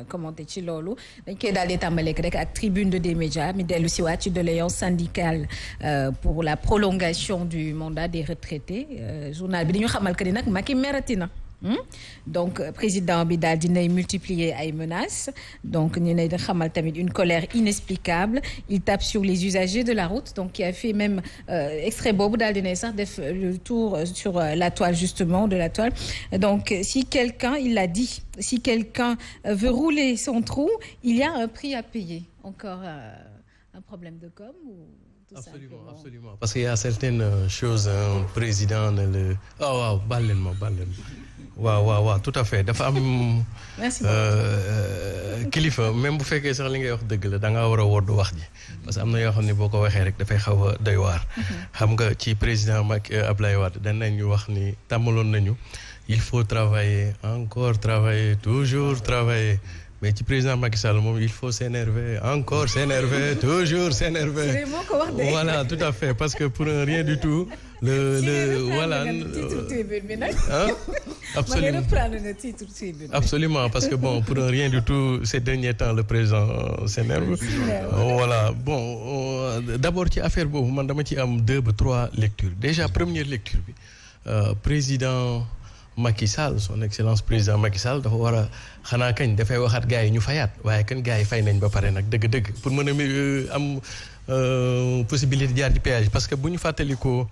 commenté ci loolu dañ koy daal di tàmbaleek rek ak tribune des médias mi dellu si waat ci doléance syndicale pour la prolongation du mandat des retraités journal bi di ñu xamal que ni nag Macky merati na. Donc président bi daal dinay multiplier ay menaces donc ñu ne xamal tamit une colère inexplicable il tape sur les usagers de la route donc qui a fait même extrait boobu daal dinay sax def le tour sur la toile justement de la toile donc si quelqu'un il l'a dit si quelqu'un veut rouler son trou il y a un prix à payer encore un problème de com ou absolument parce qu'il y a certaines choses un président ne le waaw baal leen ma waaw tout à fait dafa am kilifa même bu fekkee sax li ngay wax dëgg la da ngaa war a woddu wax ji parce que am na yoo xam ne boo ko waxee rek dafay xaw a doy waar xam nga ci président Macky Abdoulaye Wade danañu wax ni tàmmaloon nañu il faut travailler encore travailler toujours travailler mais ci président Macky Sall moom il faut s'énerver encore s'énerver toujours s'énerver voilà tout à fait parce que pour un rien du tout voilà absolument parce que bon pour un rien du tout ces derniers temps le président s'énerve voilà bon d'abord ci affaire boobu man dama ci am 2 ba 3 lectures déjà première lecture bi président Macky Sall son excellence président Macky Sall dafa war a xanaa kañ dafay waxaat gars yi ñu fayaat waaye kan gars yi fay nañ ba pare nag dëgg-dëgg pour mën a am possibilité jaar ci péage parce que bu ñu fàttalikoo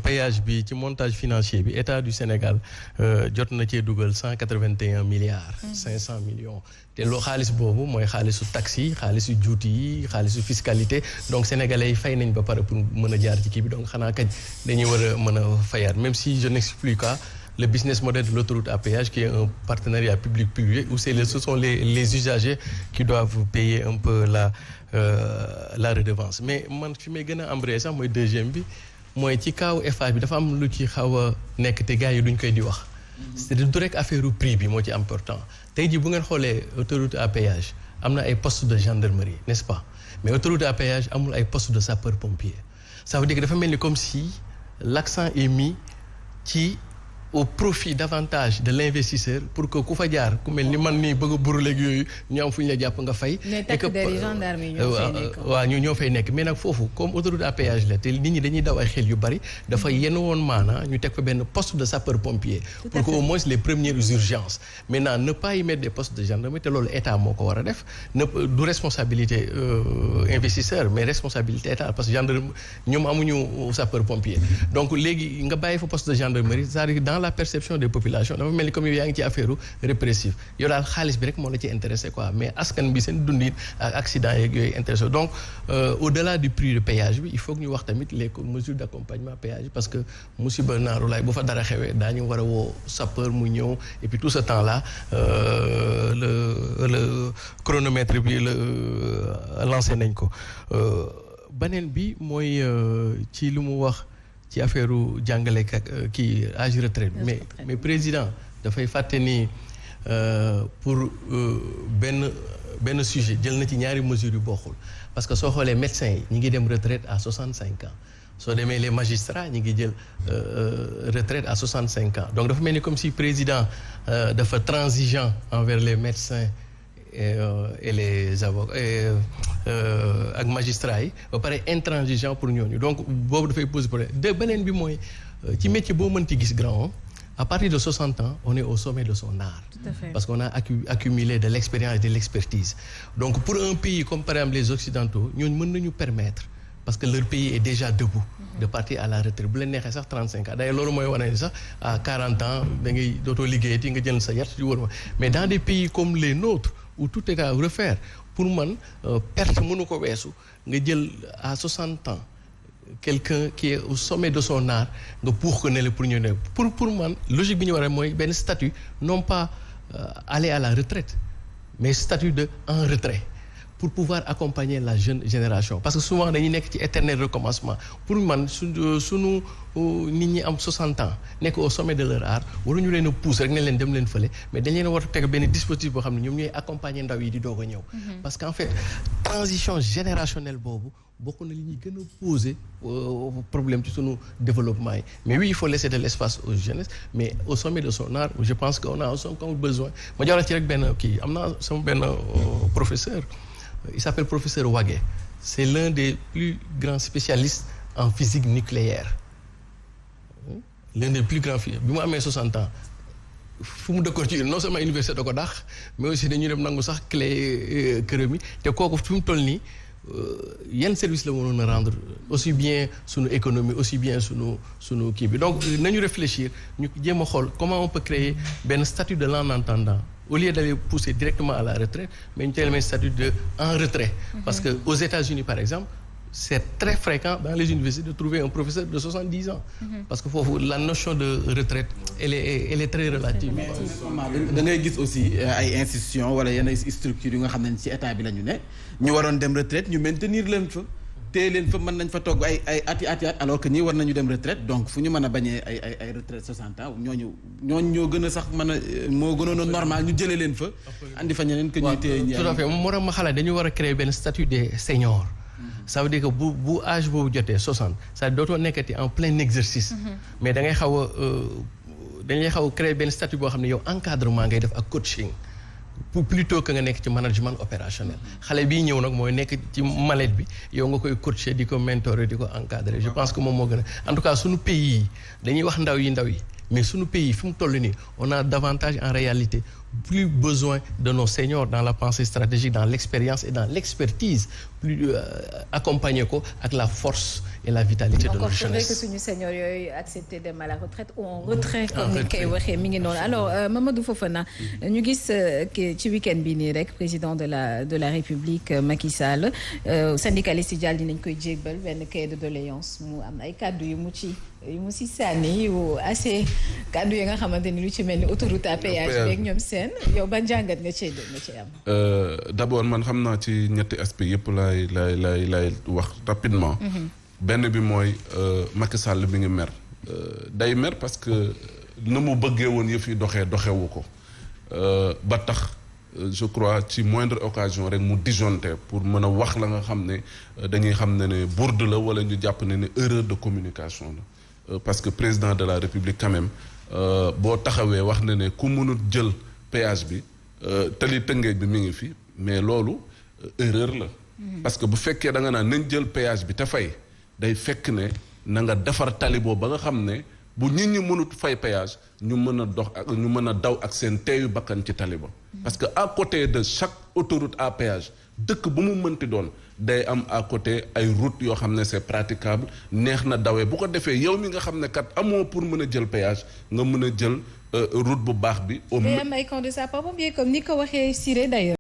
péage bi ci montage financier bi état du Sénégal jot na cee dugal 181 milliards 500 millions te loo xaalis boobu mooy xaalisu taxes yi xaalisu juuti yi xaalisu fiscalité donc sénégalais yi fay nañ ba pare pour mën a jaar ci kii bi donc xanaa kañ dañuy war a mën a fayaat même si je n'explique pas le business model de l'autoroute à péage qui est un partenariat public-privé où ce sont les usagers qui doivent payer un peu la redevance mais man fi may gën a embrayé sax mooy deuxième bi mooy ci kaw Eiffage bi dafa am lu ci xaw a nekk te gars yi duñ koy di wax c'est du rek affaire prix bi moo ci important tey jii bu ngeen xoolee autoroute à péage am na ay postes de gendarmerie n'est-ce pas mais autoroute à péage amul ay postes de sapeur-pompier ça veut dire que dafa mel ni comme si l'accent est mis ci au profit davantage de l'investisseur pour que ku fa jaar ku mel ni man nii bëgg a buruleeg yooyu ñu am fu ñu la jàpp nga fay. et que waaw ñoo fay nekk mais nag foofu comme autoroute à péage la te nit ñi dañuy daw ay xel yu bari dafa yenn woon maana ñu teg fa benn poste de sapeur pompier. pour que au moins les premières urgences. maintenant ne pas y mettre des postes de gendarmerie te loolu état moo ko war a def du responsabilité investisseur mais responsabilité état parce que gendarme ñoom amuñu sapeur pompier donc léegi nga bàyyi fa poste de gendarmerie c'est-à-dire dans la perception des populations dafa mel ni comme yow yaa ngi ci affaire répressive yow daal xaalis bi rek moo la ci intéressé quoi mais askan bi seen dundin ak accident yeeg yooyu intéressé donc au-delà du prix de péage bi il faut que ñu wax tamit les mesures d'accompagnement péage parce que musiba naaru laay bu fa dara xewee daañu war a woo sapeur mu ñëw et puis tout ce temps là le chronomètre bi lancé nañ ko beneen bi mooy ci lu mu wax ci affaire jàngale kii âge retraite mais président dafay fàtte ni pour benn sujet jël na ci ñaari mesures yu bokkul parce que soo xoolee médecins yi ñi ngi dem retraite à 65 ans soo demee les magistrats ñi ngi jël retraite à 65 ans donc dafa mel ni comme si président dafa transigeant envers les médecins et les avocats ak magistrats yi ba pare intransigeant pour ñooñu donc boobu dafay poser problème de beneen bi mooy ci métier boo mënti gis grand à partir de 60 ans on est au sommet de son art. Tout à fait. Parce qu'on a accumulé de l'expérience et de l'expertise donc pour un pays comme par exemple les occidentaux ñooñu mën nañu permettre parce que leur pays est déjà debout de partir à la retraite bu leen neexee sax 35 ans d'ailleurs loolu mooy wane ni sax à 40 ans da ngay dootoo liggéeyati nga jël sa yat di wër mais dans des pays comme les nôtres où tout est à refaire pour man perte mënu ko weesu nga jël à 60 ans quelqu'un qui est au sommet de son art nga puux ko ne la pour ñu ne pour man logique bi ñu war a mooy benn statut non pas aller à la retraite mais statut de en retrait pour pouvoir accompagner la jeune génération parce que souvent dañuy nekk ci éternel recommencement pour man sunu nit ñi am 60 ans nekk au sommet de leur art waruñu leen a pousse rek ne leen dem leen fële mais dañ leen a war a teg benn dispositif boo xam ne ñoom ñooy accompagner ndaw yi di doog a ñëw. parce qu'en fait transition générationnelle boobu bokk na li ñuy gën a poser problème ci sunu développement yi mais oui il faut laisser de l'espace aux jeunesses mais au sommet de son art je pense qu'on a encore besoin ma jox ci rek benn kii am naa sama benn professeur. Il s'appelle professeur Wagué. C'est l'un des plus grands spécialistes en physique nucléaire. L'un des plus grands bi mu amee 60 ans fu mu dëkkoon ci non seulement université da ko dàq mais aussi dañuy dem nangu sax clé këram yi te kooku fi mu toll nii yan service la mënoon a rendre aussi bien sunu économie aussi bien sunu kii bi donc nañu réfléchir ñu jéem a xool comment on peut créer benn statut de l'en-attendant au lieu d'aller pousser directement à la retraite mais ñu teel a statut de en retrait. Parce que aux États-Unis par exemple c'est très fréquent dans les universités de trouver un professeur de 70 ans. Parce que foofu la notion de retraite elle est très relative. da ngay gis aussi ay institutions wala yenn structures yu nga xam ne ci état bi la ñu ne ñu waroon dem retraite ñu maintenir leen fa. téye leen fa mën nañ fa togg ay ati alors que ñii war nañu dem retraite donc fu ñu mën a bañee ay retraite 60 ans ñooñu ñoo gën a sax mën a moo gënoon a normal ñu jëlee leen fa andi fa ñeneen que ñuy téye tout à fait moo tax ma xalaat dañu war a créer benn statut des seniors. Ça veut dire que bu âge boobu jotee 60 ça dootoo nekkati en plein exercice. mais da ngay dañuy xaw a créer benn statut boo xam ne yow encadrement ngay def ak coaching. plutôt que nga nekk ci management opérationnel xale bii ñëw nag mooy nekk ci mallette bi yow nga koy coacher di ko mentorer di ko encadrer je pense que moom moo gën a en tout cas sunu pays yi dañuy wax ndaw yi mais sunu pays fi mu toll nii on a davantage en réalité plus besoin de nos seniors dans la pensée stratégique dans l'expérience et dans l'expertise plus accompagner ko ak la force et la vitalité de notre jeunesse. Encore que suñu seniors yooyu accepter dem à la retraite ou en retrait comme ni koy waxee mi ngi noonu alors Mamadou Fofana ñu gis ci week-end bi nii rek président de la République Macky Sall syndicaliste yi jàll dinañ koy jébbal benn cahier de doléance mu am ay kàddu yu mu ci sànni yu assez kàddu yi nga xamante ni lu ci mel ni autoroute à péage beeg ñoom seen yow ban jàngat nga ci am. D'abord man xam naa ci ñetti aspect yëpp lay wax rapidement. benn bi mooy Macky Sall mi ngi mer day mer parce que na mu bëggee woon yëf yi doxewu ko ba tax je crois ci moindre occasion rek mu disjoncté pour mën a wax la nga xam ne dañuy xam ne bourde la wala ñu jàpp ne erreur de communication la parce que président de la République quand même boo taxawee wax ne ku mënut jël péage bi tali Tëngéej bi mi ngi fi mais loolu erreur la parce que bu fekkee da nga naan nañ jël péage bi te fay day fekk ne na nga defar tali boobu ba nga xam ne bu nit ñi mënut fay péage ñu mën a dox ak ñu mën a daw ak seen teeyu bakkan ci tali ba parce que à côté de chaque autoroute à péage dëkk bu mu mënti doon day am à côté ay route yoo xam ne c'est praticable neex na dawee bu ko defee yow mi nga xam ne kat amoo pour mën a jël péage nga mën a jël route bu baax bi. am ay camp de sapeurs-pompiers comme ni ko waxee Siré d'ailleurs.